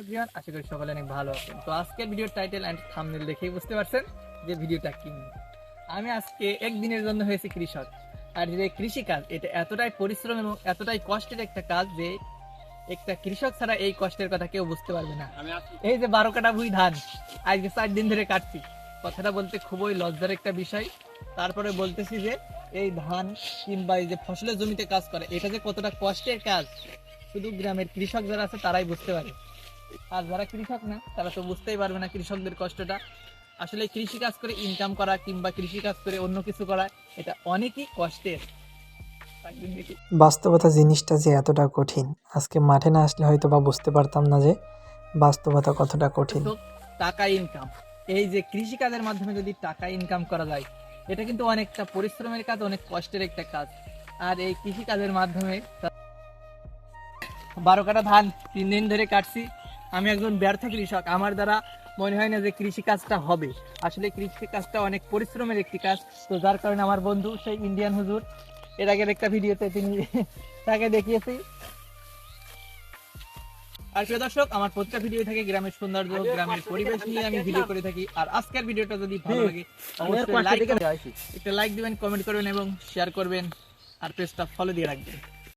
Everyone, আশা করি সকলে অনেক ভালো আছেন। তো আজকের ভিডিওর টাইটেল এন্ড থাম্বনেল দেখেই বুঝতে পারছেন যে ভিডিওটা কি নিয়ে। আমি আজকে একদিনের জন্য হয়েছি কৃষক। আর যে কৃষিকাজ এটা এতটাই পরিশ্রম এবং এতটাই কষ্টের একটা কাজ যে একটা কৃষক ছাড়া এই কষ্টের কথা কেউ বুঝতে পারবে না। এই যে 12 কাঠা ভুঁই ধান আজকে 4 দিন ধরে কাটছি, কথাটা বলতে খুবই লজ্জার একটা বিষয়। তারপরে বলতেছি যে এই ধান কিংবা এই যে ফসলের জমিতে কাজ করে এটা যে কতটা কষ্টের কাজ শুধু গ্রামের কৃষক যারা আছে তারাই বুঝতে পারে। আর যারা কৃষক না তারা তো বুঝতেই পারবে না কৃষকদের কষ্টটা। আসলে কৃষি কাজ করে ইনকাম করা কিংবা কৃষি কাজ করে অন্য কিছু করা এটা অনেকই কষ্টের। বাস্তবতা জিনিসটা যে এতটা কঠিন, আজকে মাঠে না আসলে হয়তো বা বুঝতে পারতাম না যে বাস্তবতা কতটা কঠিন। তো টাকা ইনকাম, এই যে কৃষি কাজের মাধ্যমে যদি টাকা ইনকাম করা যায় এটা কিন্তু অনেকটা পরিশ্রমের কাজ, অনেক কষ্টের একটা কাজ। আর এই কৃষি কাজের মাধ্যমে 12 কাঠা ধান 3 দিন ধরে কাটছি। আমি একজন ব্যর্থ কৃষক, আমার দ্বারা মনে হয় না যে কৃষি কাজটা হবে। আসলে কৃষি কাজটা অনেক পরিশ্রমের একটি কাজ। তো যার কারণে আমার বন্ধু সেই ইন্ডিয়ান হুজুর এর আগের একটা ভিডিওতে তিনি তাকে দেখিয়েছি। আর প্রিয় দর্শক, আমার প্রত্যেকটা ভিডিও থাকে গ্রামের সৌন্দর্য, গ্রামের পরিবেশ নিয়ে আমি ভিডিও করে থাকি। আর আজকের ভিডিওটা যদি ভালো লাগে অবশ্যই একটা লাইক দিবেন, কমেন্ট করবেন এবং শেয়ার করবেন আর পেজটা ফলো দিয়ে রাখবেন।